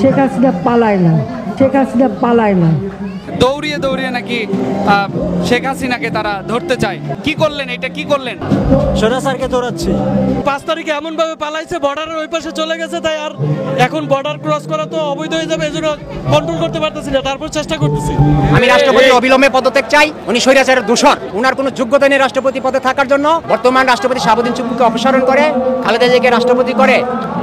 শেখ হাসিনা পালায় না, শেখ হাসিনা পালায় না। দৌড়িয়ে দৌড়িয়ে নাকি শেখ হাসিনাকে তারা ধরতে চায়। কি করলেন, এটা কি করলেন? স্বৈরাচারকে দৌড়াচ্ছে। 5 তারিখে এমন ভাবে পালাইছে, বর্ডারের ওই পাশে চলে গেছে, তাই আর এখন বর্ডার ক্রস করা তো অবৈধ হয়ে যাবে, এজন্য কন্ট্রোল করতে পারতেছি না, তারপর চেষ্টা করতেছি। আমি রাষ্ট্রপতি অবিলম্বে পদত্যাগ চাই। উনি স্বৈরাচারের দোষর, উনার কোনো যোগ্যতা নেই রাষ্ট্রপতি পদে থাকার জন্য। বর্তমান রাষ্ট্রপতি শাহাবুদ্দিন চুপ্পুকে অপসারণ করে খালেদা জিয়াকে রাষ্ট্রপতি করে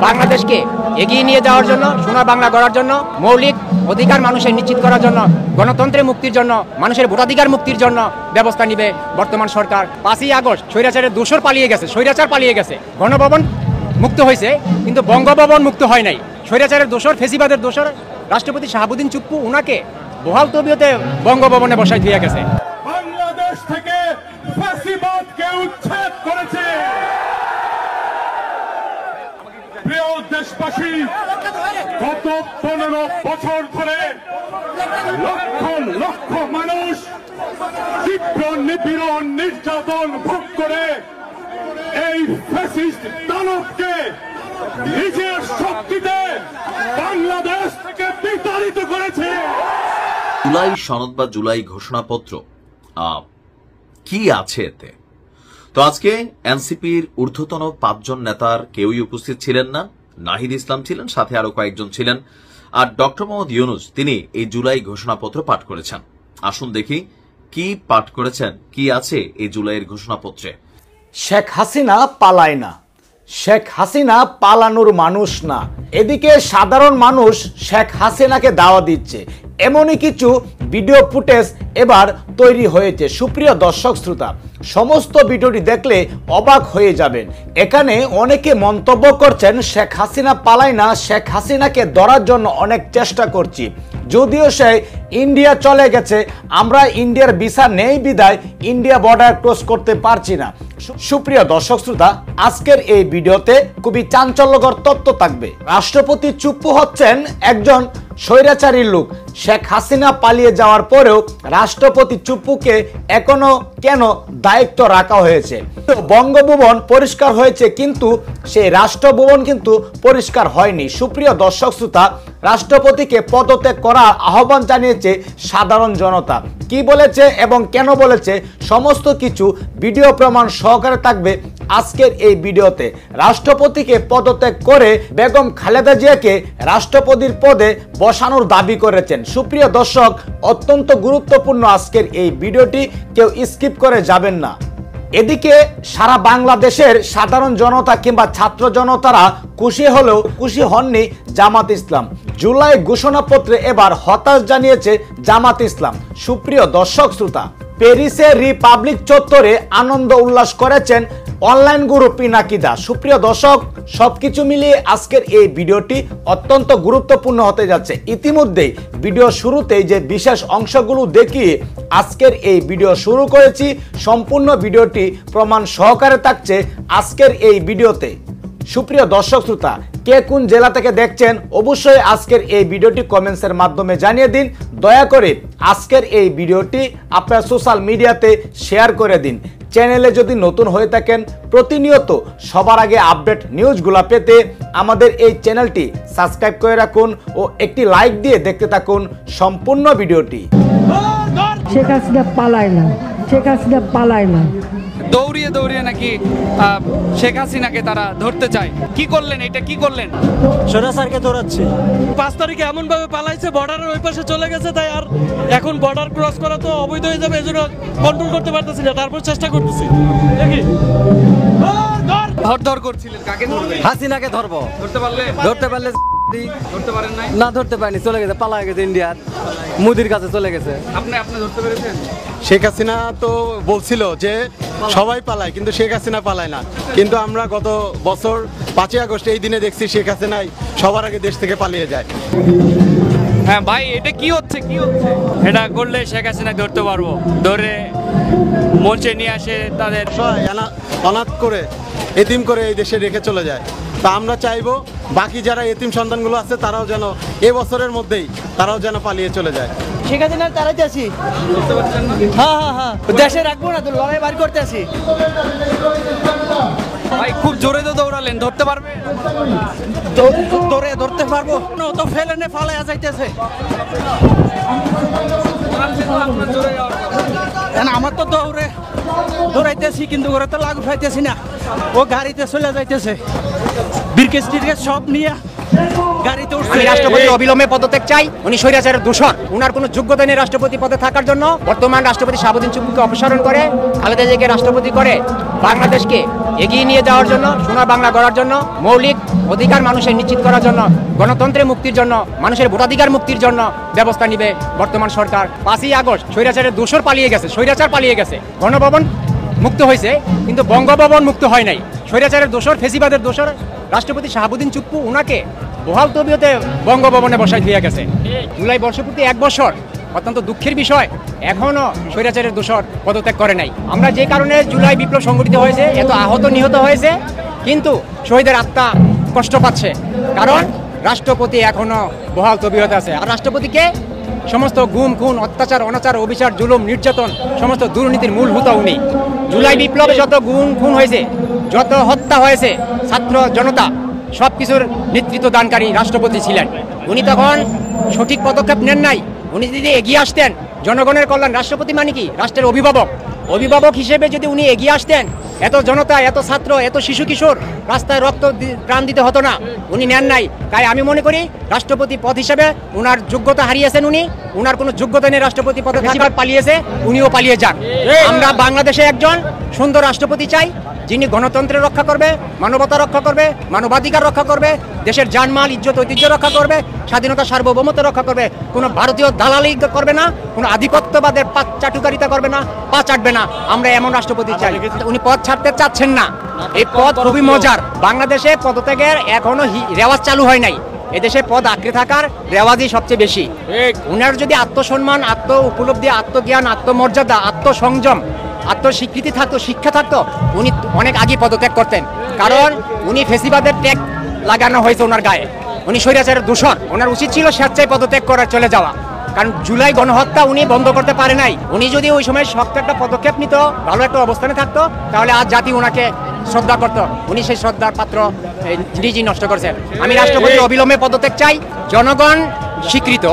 বাংলাদেশকে এগিয়ে নিয়ে যাওয়ার জন্য, সোনার বাংলা গড়ার জন্য, মৌলিক অধিকার মানুষের নিশ্চিত করার জন্য, গণতন্ত্রের মুক্তির জন্য, মানুষের ভোটাধিকার মুক্তির জন্য ব্যবস্থা নিবে বর্তমান সরকার। 5ই আগস্ট স্বৈরাচারের দোষর পালিয়ে গেছে, স্বৈরাচার পালিয়ে গেছে। গণভবন মুক্ত হয়েছে কিন্তু বঙ্গভবন মুক্ত হয় নাই। স্বৈরাচারের দোষর, ফেসিবাদের দোষর রাষ্ট্রপতি শাহাবুদ্দিন চুপ্পু উনাকে বহাল তবিয়তে বঙ্গভবনে বসাই দিয়ে গেছে। বাংলাদেশ থেকে ফ্যাসিবাদকে উচ্ছেদ করেছে। প্রিয় দেশবাসী, গত 15 বছর ধরে লক্ষ লক্ষ মানুষ তীব্র নিপীড়ন নির্যাতন ভোগ করে এই ফ্যাসিস্ট দানবকে নিজের শক্তিতে বাংলাদেশ থেকে বিতাড়িত করেছে। জুলাই সনদ বা জুলাই ঘোষণাপত্র কি আছে এতে? তো আজকে এনসিপির ঊর্ধ্বতন 5 জন নেতার কেউই উপস্থিত ছিলেন না। নাহিদ ইসলাম ছিলেন, সাথে আরো কয়েকজন ছিলেন। আর ডক্টর মোহাম্মদ ইউনূস তিনি এই জুলাই ঘোষণাপত্র পাঠ করেছেন। আসুন দেখি কি পাঠ করেছেন, কি আছে এই জুলাইয়ের ঘোষণাপত্রে। শেখ হাসিনা পালায় না, শেখ হাসিনা পালানোর মানুষ না। এদিকে সাধারণ মানুষ শেখ হাসিনাকে দাওয়া দিচ্ছে, এমনই কিছু ভিডিও ফুটেজ এবার তৈরি হয়েছে। সুপ্রিয় দর্শক শ্রোতা, সমস্ত ভিডিওটি দেখলে অবাক হয়ে যাবেন। এখানে অনেকে মন্তব্য করছেন শেখ হাসিনা পালায় না, শেখ হাসিনাকে ধরার জন্য অনেক চেষ্টা করছি, যদিও সে ইন্ডিয়া চলে গেছে, আমরা ইন্ডিয়ার ভিসা নেই বিদায় ইন্ডিয়া বর্ডার ক্রস করতে পারছি না। সুপ্রিয় দর্শক শ্রোতা, আজকের এই ভিডিওতে খুবই চাঞ্চল্যকর তথ্য থাকবে। রাষ্ট্রপতি চুপ্পু হচ্ছেন একজন স্বৈরাচারী লোক। শেখ হাসিনা পালিয়ে যাওয়ার পরেও রাষ্ট্রপতি চুপ্পুকে এখনো কেন দায়িত্ব রাখা হয়েছে? বঙ্গভবন পরিষ্কার হয়েছে কিন্তু সেই রাষ্ট্রভবন কিন্তু পরিষ্কার হয়নি। সুপ্রিয় দর্শক শ্রোতা, রাষ্ট্রপতিকে পদত্যাগ করার আহ্বান জানিয়েছে সাধারণ জনতা। কি বলেছে এবং কেন বলেছে সমস্ত কিছু ভিডিও প্রমাণ সহকারে থাকবে আজকের এই ভিডিওতে। রাষ্ট্রপতিকে পদত্যাগ করে বেগম খালেদা জিয়াকে রাষ্ট্রপতির পদে বসানোর দাবি করেছেন। সুপ্রিয় দর্শক, অত্যন্ত গুরুত্বপূর্ণ আজকের এই ভিডিওটি, কেউ স্কিপ করে যাবেন না। এদিকে সারা বাংলাদেশের সাধারণ জনতা কিংবা ছাত্র জনতারা খুশি হলেও খুশি হননি জামাত ইসলাম। জুলাই ঘোষণাপত্রে এবার হতাশ জানিয়েছে জামাত ইসলাম। সুপ্রিয় দর্শক শ্রোতা, প্যারিসে রিপাবলিক চত্বরে আনন্দ উল্লাস করেছেন অনলাইন গুরু পিনাকি দাস। সুপ্রিয় দর্শক, সবকিছু মিলিয়ে আজকের এই ভিডিওটি অত্যন্ত গুরুত্বপূর্ণ হতে যাচ্ছে। ইতিমধ্যেই ভিডিও শুরুতেই যে বিশেষ অংশগুলো দেখিয়ে আজকের এই ভিডিও শুরু করেছি, সম্পূর্ণ ভিডিওটি প্রমাণ সহকারে থাকছে আজকের এই ভিডিওতে। সুপ্রিয় দর্শক শ্রোতা, কে কোন জেলা থেকে দেখছেন অবশ্যই আজকের এই ভিডিওটি কমেন্টসের মাধ্যমে জানিয়ে দিন। দয়া করে আজকের এই ভিডিওটি আপনার সোশ্যাল মিডিয়াতে শেয়ার করে দিন। চ্যানেলে যদি নতুন হয়ে থাকেন, প্রতিনিয়ত সবার আগে আপডেট নিউজগুলো পেতে আমাদের এই চ্যানেলটি সাবস্ক্রাইব করে রাখুন ও একটি লাইক দিয়ে দেখতে থাকুন সম্পূর্ণ ভিডিওটি। শেখ হাসিনা পালায় না, শেখ হাসিনা পালায় না। দৌড়িয়ে দৌড়িয়ে নাকি শেখ হাসিনাকে তারা ধরতে চায়। কি করলেন, এটা কি করলেন? স্বৈরাচারকে দৌড়াচ্ছে। 5 তারিখে এমন ভাবে পালাইছে, বর্ডারের ওই পাশে চলে গেছে, তাই আর এখন বর্ডার ক্রস করা তো অবৈধ হয়ে যাবে, এজন্য কন্ট্রোল করতে পারতেছি না, তারপর চেষ্টা করতেছি। দেখি ধর করছিলেন, কাকে ধরবেন? হাসিনাকে ধরবো। ধরতে পারলে? ধরতে পারলে ধরতে পারেন নাই? না, ধরতে পারিনি, চলে গেছে, পালায় গেছে ইন্ডিয়ার, মোদির কাছে চলে গেছে। আপনি ধরতে পেরেছেন? শেখ হাসিনা তো বলছিল যে সবাই পালায়, কিন্তু শেখ হাসিনা পালায় না। কিন্তু আমরা গত বছর 5ই আগস্ট এই দিনে দেখছি শেখ হাসিনাই সবার আগে দেশ থেকে পালিয়ে যায়। হ্যাঁ ভাই, এটা কি হচ্ছে, কি হচ্ছে? এটা করলে শেখ হাসিনা ধরতে পারবো, ধরে মঞ্চে নিয়ে আসে তাদের অনাথ করে এতিম করে এই দেশে রেখে চলে যায়। তা আমরা চাইবো বাকি যারা এতিম সন্তানগুলো আছে তারাও যেন এবছরের মধ্যেই তারাও যেন পালিয়ে চলে যায়। শেখ হাসিনা তাড়াইতে আসি। হ্যাঁ, দেশে রাখবো না তো, লড়াই বার করতে আসি। ভাই খুব জোরে তো দৌড়ালেন, ধরতে পারবে? ধরতে পারবো তো ফেলে নে ফালে যাইতেছে আমার তো দৌড়াইতেছি কিন্তু ওরা তো লাগু পাইতেছি না ও গাড়িতে চলে যাইতেছে বিরকেস টিরকেস সব নিয়ে গাড়িতে উঠছে আমি রাষ্ট্রপতি অবিলম্বে পদত্যাগ চাই উনি স্বৈরাচারের দূষণ উনার কোনো যোগ্যতা নেই রাষ্ট্রপতি পদে থাকার জন্য বর্তমান রাষ্ট্রপতি শাহাবুদ্দিন চুপ্পুকে অপসারণ করে খালেদা জিয়াকে রাষ্ট্রপতি করে বাংলাদেশকে এগিয়ে নিয়ে যাওয়ার জন্য সোনার বাংলা গড়ার জন্য মৌলিক অধিকার মানুষের নিশ্চিত করার জন্য গণতন্ত্রের মুক্তির জন্য মানুষের ভোটাধিকার মুক্তির জন্য ব্যবস্থা নিবে বর্তমান সরকার 5ই আগস্ট স্বৈরাচারের দূষর পালিয়ে গেছে স্বৈরাচার পালিয়ে গেছে গণভবন মুক্ত হয়েছে কিন্তু বঙ্গভবন মুক্ত হয় নাই স্বৈরাচারের দোষর ফেসিবাদের দোষর রাষ্ট্রপতি শাহাবুদ্দিন চুপ্পু উনাকে বহাল তবিয়তে বঙ্গভবনে বসাই দিয়ে গেছে জুলাই বর্ষপূর্তি 1 বছর অত্যন্ত দুঃখের বিষয় এখনো স্বৈরাচারের দোষর পদত্যাগ করে নাই আমরা যে কারণে জুলাই বিপ্লব সংগঠিত হয়েছে এত আহত নিহত হয়েছে কিন্তু শহীদের আত্মা কষ্ট পাচ্ছে কারণ রাষ্ট্রপতি এখনো বহাল তবিয়তে আছে আর রাষ্ট্রপতিকে সমস্ত গুম খুন অত্যাচার অনাচার অবিচার জুলুম নির্যাতন সমস্ত দুর্নীতির মূল হুতা উনি জুলাই বিপ্লবে যত গুম খুন হয়েছে যত হত্যা হয়েছে ছাত্র জনতা সবকিছুর নেতৃত্ব দানকারী রাষ্ট্রপতি ছিলেন উনি তখন সঠিক পদক্ষেপ নেন নাই উনি যদি এগিয়ে আসতেন জনগণের কল্যাণ রাষ্ট্রপতি মানে কি রাষ্ট্রের অভিভাবক হিসেবে যদি উনি এগিয়ে আসতেন এত জনতা এত ছাত্র এত শিশু কিশোর রাস্তায় রক্ত প্রাণ দিতে হতো না উনি নেন নাই তাই আমি মনে করি রাষ্ট্রপতি পদ হিসেবে উনার যোগ্যতা হারিয়েছেন উনি উনার কোনো যোগ্যতা নেই রাষ্ট্রপতি পদে থাকার পালিয়েছে উনিও পালিয়ে যান আমরা বাংলাদেশে একজন সুন্দর রাষ্ট্রপতি চাই যিনি গণতন্ত্রের রক্ষা করবে মানবতা রক্ষা করবে মানবাধিকার রক্ষা করবে দেশের জানমাল ইজ্জত ঐতিহ্য রক্ষা করবে স্বাধীনতা সার্বভৌমত্ব রক্ষা করবে কোনো ভারতীয় দালালি করবে না কোনো আধিপত্যবাদের চাটুকারিতা করবে না পা চাটবে না আমরা এমন রাষ্ট্রপতি চাই উনি পদ ছাড়তে চাচ্ছেন না এই পদ খুবই মজার বাংলাদেশে পদত্যাগের এখনো রেওয়াজ চালু হয় নাই এদেশে পদ আঁকড়ে থাকার রেওয়াজই সবচেয়ে বেশি উনার যদি আত্মসম্মান আত্ম উপলব্ধি আত্মজ্ঞান আত্মমর্যাদা আত্মসংযম আত্মস্বীকৃতি থাকতো শিক্ষা থাকতো উনি অনেক আগে পদত্যাগ করতেন কারণ উনি ফেসিবাদের ট্যাগ লাগানো হয়েছে ওনার গায়ে উনি স্বৈরাচারের দূষণ ওনার উচিত ছিল স্বেচ্ছায় পদত্যাগ করে চলে যাওয়া কারণ জুলাই গণহত্যা উনি বন্ধ করতে পারে নাই উনি যদি ওই সময় শক্ত একটা পদক্ষেপ নিত ভালো একটা অবস্থানে থাকতো তাহলে আজ জাতি ওনাকে শ্রদ্ধা করত উনি সেই শ্রদ্ধার পাত্র নিজেই নষ্ট করছেন আমি রাষ্ট্রপতি অবিলম্বে পদত্যাগ চাই জনগণ স্বীকৃত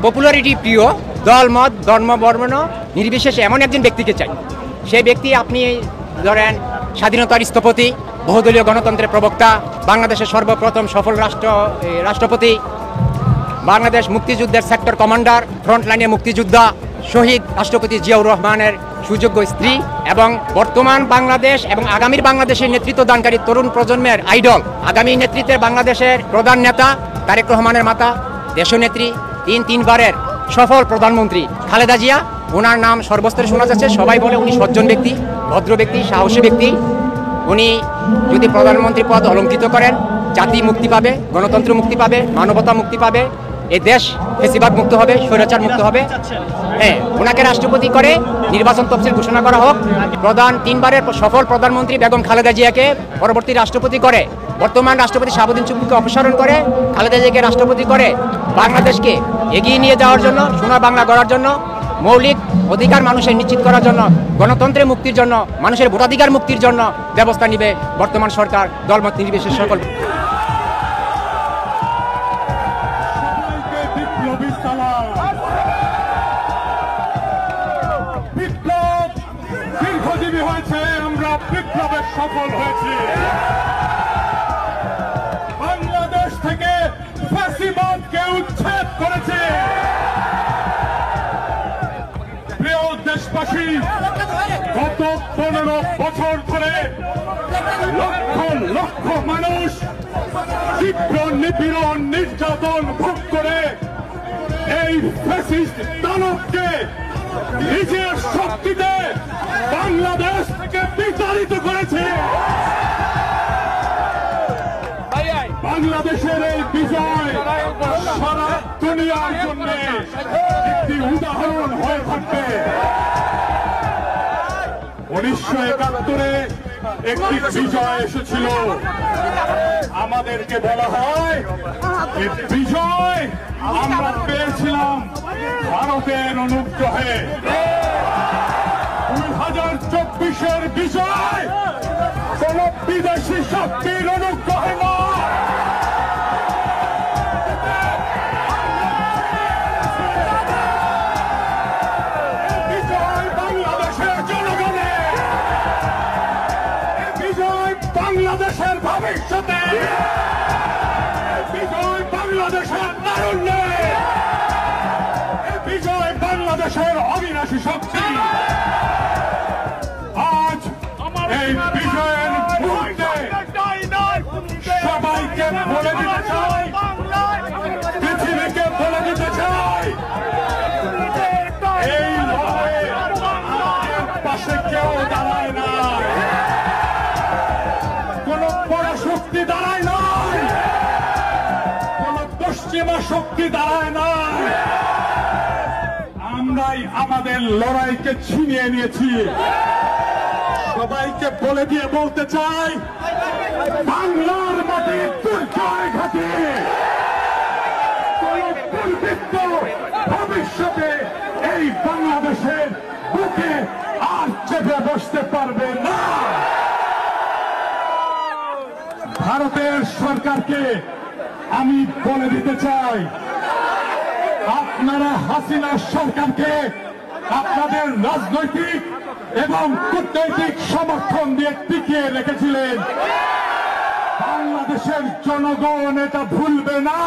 পপুলারিটি প্রিয় দল মত ধর্ম বর্ণ নির্বিশেষে এমন একজন ব্যক্তিকে চাই সেই ব্যক্তি আপনি ধরেন স্বাধীনতার স্থপতি বহুদলীয় গণতন্ত্রের প্রবক্তা বাংলাদেশের সর্বপ্রথম সফল রাষ্ট্রপতি বাংলাদেশ মুক্তিযুদ্ধের সেক্টর কমান্ডার ফ্রন্ট লাইনে মুক্তিযোদ্ধা শহীদ রাষ্ট্রপতি জিয়াউর রহমানের সুযোগ্য স্ত্রী এবং বর্তমান বাংলাদেশ এবং আগামীর বাংলাদেশের নেতৃত্ব দানকারী তরুণ প্রজন্মের আইডল আগামী নেতৃত্বের বাংলাদেশের প্রধান নেতা তারেক রহমানের মাতা দেশনেত্রী তিনবারের সফল প্রধানমন্ত্রী খালেদা জিয়া ওনার নাম সর্বস্তরে শোনা যাচ্ছে সবাই বলে উনি সজ্জন ব্যক্তি ভদ্র ব্যক্তি সাহসী ব্যক্তি উনি যদি প্রধানমন্ত্রী পদ অলঙ্কৃত করেন জাতি মুক্তি পাবে গণতন্ত্র মুক্তি পাবে মানবতা মুক্তি পাবে এই দেশ ফেসিবাদ মুক্ত হবে স্বৈরাচার মুক্ত হবে হ্যাঁ ওনাকে রাষ্ট্রপতি করে নির্বাচন তফসিল ঘোষণা করা হোক তিনবারের সফল প্রধানমন্ত্রী বেগম খালেদা জিয়াকে পরবর্তী রাষ্ট্রপতি করে বর্তমান রাষ্ট্রপতি শাহাবুদ্দিন চুপ্পুকে অপসারণ করে খালেদা জিয়াকে রাষ্ট্রপতি করে বাংলাদেশকে এগিয়ে নিয়ে যাওয়ার জন্য সোনার বাংলা গড়ার জন্য মৌলিক অধিকার মানুষের নিশ্চিত করার জন্য গণতন্ত্রের মুক্তির জন্য মানুষের ভোটাধিকার মুক্তির জন্য ব্যবস্থা নিবে বর্তমান সরকার দলমত নির্বিশেষে সকল বিপ্লব দীর্ঘজীবী হয়েছে আমরা বিপ্লবের সফল হয়েছি বাংলাদেশ থেকে ফ্যাসিবাদকে উচ্ছেদ করেছে প্রিয় দেশবাসী গত 15 বছর ধরে লক্ষ লক্ষ মানুষ তীব্র নিপীড়ন নির্যাতন ভোগ করে এই ফ্যাসিস্ট দানবকে নিজের শক্তিতে বাংলাদেশ থেকে বিতাড়িত করেছে বাংলাদেশের এই বিজয় সারা দুনিয়ার জন্য একটি উদাহরণ হয়ে থাকবে 1971-এ একটি বিজয় এসেছিল আমাদেরকে বলা হয় এই বিজয় আমরা পেয়েছিলাম ভারতের অনুগ্রহে 2024-এর বিজয় কোন বিদেশি শক্তির অনুগ্রহে নয়। বিজয় বাংলাদেশের জনগণের, বিজয় বাংলাদেশের ভবিষ্যতে, বিজয় বাংলাদেশের তারুণ্যে, বিজয় বাংলাদেশের অবিনাশী শক্তি। আজ এই বিজয়ের মুহূর্তে সবাইকে বলে দিতে চাই, পৃথিবীকে বলে দিতে চাই, এই লড়াইয়ে পাশে কেউ দাঁড়ায় না, কোন বড় শক্তি দাঁড়ায় নাই, কোন পশ্চিমা শক্তি দাঁড়ায় নাই। আমরাই আমাদের লড়াইকে ছিনিয়ে নিয়েছি। সবাইকে বলে দিয়ে বলতে চাই, বাংলার মাটির দুর্জয় ঘাটে কোন দুর্বৃত্ত ভবিষ্যতে এই বাংলাদেশের বুকে আর চেপে বসতে পারবে না। ভারতের সরকারকে আমি বলে দিতে চাই, আপনারা হাসিনা সরকারকে আপনাদের রাজনৈতিক এবং কূটনৈতিক সমর্থন দিয়ে টিকিয়ে রেখেছিলেন। বাংলাদেশের জনগণ এটা ভুলবে না।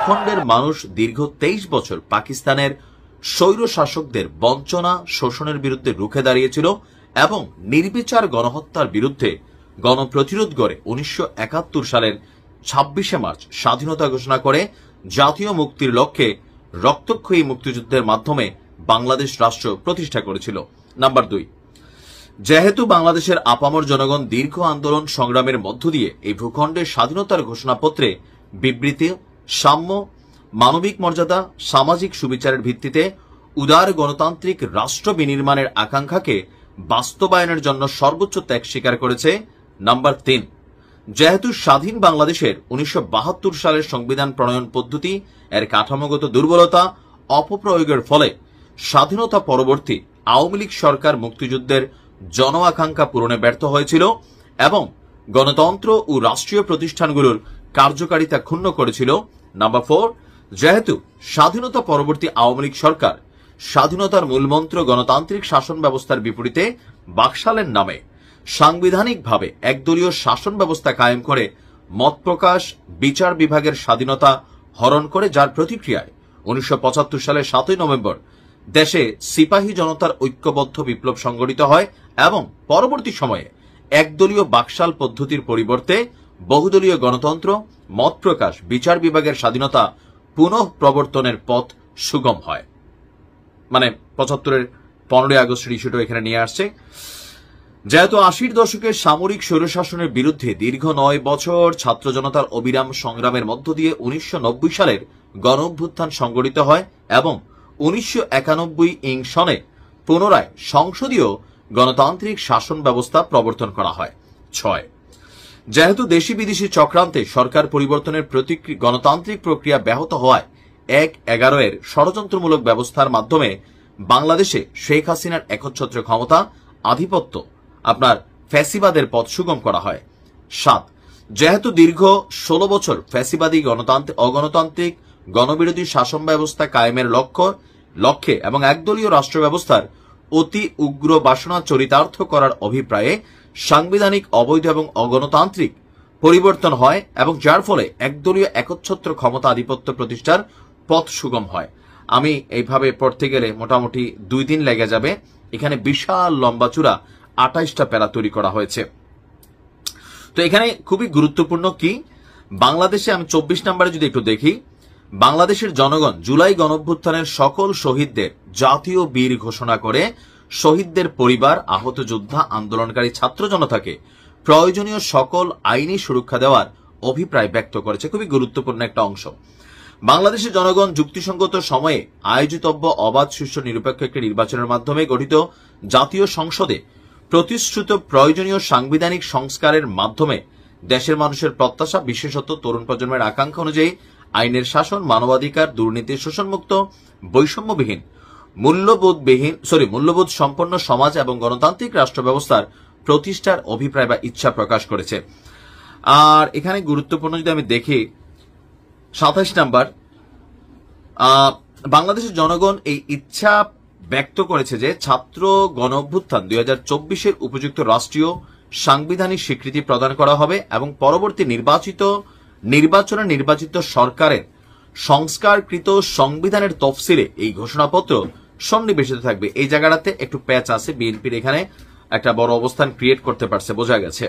খণ্ডের মানুষ দীর্ঘ 23 বছর পাকিস্তানের স্বৈর শাসকদের বঞ্চনা শোষণের বিরুদ্ধে রুখে দাঁড়িয়েছিল এবং নির্বিচার গণহত্যার বিরুদ্ধে গণপ্রতিরোধ গড়ে 1971 সালের 26শে মার্চ স্বাধীনতা ঘোষণা করে জাতীয় মুক্তির লক্ষ্যে রক্তক্ষয়ী মুক্তিযুদ্ধের মাধ্যমে বাংলাদেশ রাষ্ট্র প্রতিষ্ঠা করেছিল। নাম্বার 2, যেহেতু বাংলাদেশের আপামর জনগণ দীর্ঘ আন্দোলন সংগ্রামের মধ্য দিয়ে এই ভূখণ্ডের স্বাধীনতার ঘোষণাপত্রে বিবৃতি, সাম্য, মানবিক মর্যাদা, সামাজিক সুবিচারের ভিত্তিতে উদার গণতান্ত্রিক রাষ্ট্র বিনির্মাণের আকাঙ্ক্ষাকে বাস্তবায়নের জন্য সর্বোচ্চ ত্যাগ স্বীকার করেছে। নাম্বার 3, যেহেতু স্বাধীন বাংলাদেশের 1972 সালের সংবিধান প্রণয়ন পদ্ধতি এর কাঠামোগত দুর্বলতা অপপ্রয়োগের ফলে স্বাধীনতা পরবর্তী আওয়ামী লীগ সরকার মুক্তিযুদ্ধের জন আকাঙ্ক্ষা পূরণে ব্যর্থ হয়েছিল এবং গণতন্ত্র ও রাষ্ট্রীয় প্রতিষ্ঠানগুলোর কার্যকারিতা ক্ষুণ্ণ করেছিল। নাম্বার 4, যেহেতু স্বাধীনতা পরবর্তী আওয়ামী লীগ সরকার স্বাধীনতার মূলমন্ত্র গণতান্ত্রিক শাসন ব্যবস্থার বিপরীতে বাকশালের নামে সাংবিধানিকভাবে একদলীয় শাসন ব্যবস্থা কায়েম করে মত প্রকাশ, বিচার বিভাগের স্বাধীনতা হরণ করে, যার প্রতিক্রিয়ায় 1975 সালের 7 নভেম্বর দেশে সিপাহী জনতার ঐক্যবদ্ধ বিপ্লব সংগঠিত হয় এবং পরবর্তী সময়ে একদলীয় বাকশাল পদ্ধতির পরিবর্তে বহুদলীয় গণতন্ত্র, মত প্রকাশ, বিচার বিভাগের স্বাধীনতা পুনঃ প্রবর্তনের পথ সুগম হয়। মানে 75-এর 15 আগস্টের ইস্যুটা এখানে নিয়ে আসছে। যেহেতু 80-র দশকের সামরিক স্বৈরশাসনের বিরুদ্ধে দীর্ঘ 9 বছর ছাত্র জনতার অবিরাম সংগ্রামের মধ্য দিয়ে 1990 সালের গণঅভ্যুত্থান সংগঠিত হয় এবং 1991 সনে পুনরায় সংসদীয় গণতান্ত্রিক শাসন ব্যবস্থা প্রবর্তন করা হয়। 6, যেহেতু দেশি বিদেশি চক্রান্তে সরকার পরিবর্তনের গণতান্ত্রিক প্রক্রিয়া ব্যাহত হওয়ায় 1/11 ষড়যন্ত্রমূলক ব্যবস্থার মাধ্যমে বাংলাদেশে শেখ হাসিনার একচ্ছত্র ক্ষমতা, আধিপত্য, আপনার ফ্যাসিবাদের পথ সুগম করা হয়। 7, যেহেতু দীর্ঘ 16 বছর ফ্যাসিবাদী অগণতান্ত্রিক গণবিরোধী শাসন ব্যবস্থা কায়েমের লক্ষ্যে এবং একদলীয় রাষ্ট্র ব্যবস্থার অতি উগ্র বাসনা চরিতার্থ করার অভিপ্রায়ে সাংবিধানিক অবৈধ এবং অগণতান্ত্রিক পরিবর্তন হয় এবং যার ফলে একদলীয় একচ্ছত্র ক্ষমতা আধিপত্য প্রতিষ্ঠার পথ সুগম হয়। আমি এইভাবে পড়তে গেলে মোটামুটি 2 দিন লেগে যাবে। এখানে বিশাল লম্বা চূড়া 28টা প্যারা তৈরি করা হয়েছে। তো এখানে খুবই গুরুত্বপূর্ণ কি, বাংলাদেশে আমি 24 নম্বরে যদি একটু দেখি, বাংলাদেশের জনগণ জুলাই গণঅভ্যুত্থানের সকল শহীদদের জাতীয় বীর ঘোষণা করে শহীদদের পরিবার, আহত যোদ্ধা, আন্দোলনকারী ছাত্র জনতাকে প্রয়োজনীয় সকল আইনি সুরক্ষা দেওয়ার অভিপ্রায় ব্যক্ত করেছে। খুবই গুরুত্বপূর্ণ একটা অংশ। বাংলাদেশের জনগণ যুক্তিসঙ্গত সময়ে আয়োজিতব্য অবাধ, সুষ্ঠু, নিরপেক্ষ একটি নির্বাচনের মাধ্যমে গঠিত জাতীয় সংসদে প্রতিশ্রুত প্রয়োজনীয় সাংবিধানিক সংস্কারের মাধ্যমে দেশের মানুষের প্রত্যাশা, বিশেষত তরুণ প্রজন্মের আকাঙ্ক্ষা অনুযায়ী আইনের শাসন, মানবাধিকার, দুর্নীতি, শোষণমুক্ত, বৈষম্যবিহীন, মূল্যবোধ সম্পন্ন সমাজ এবং গণতান্ত্রিক রাষ্ট্র ব্যবস্থার প্রতিষ্ঠার অভিপ্রায় বা ইচ্ছা প্রকাশ করেছে। আর এখানে গুরুত্বপূর্ণ যদি আমি দেখি 27 নাম্বার, বাংলাদেশের জনগণ এই ইচ্ছা ব্যক্ত করেছে যে ছাত্র গণ অভ্যুত্থান 2024-এর উপযুক্ত রাষ্ট্রীয় সাংবিধানিক স্বীকৃতি প্রদান করা হবে এবং পরবর্তী নির্বাচনে নির্বাচিত সরকারের সংস্কারকৃত সংবিধানের তফসিলে এই ঘোষণাপত্র সন্নিবেশিত থাকবে। এই জায়গাটাতে একটু প্যাচ আছে, বিএনপির এখানে একটা বড় অবস্থান ক্রিয়েট করতে পারছে, বোঝা গেছে।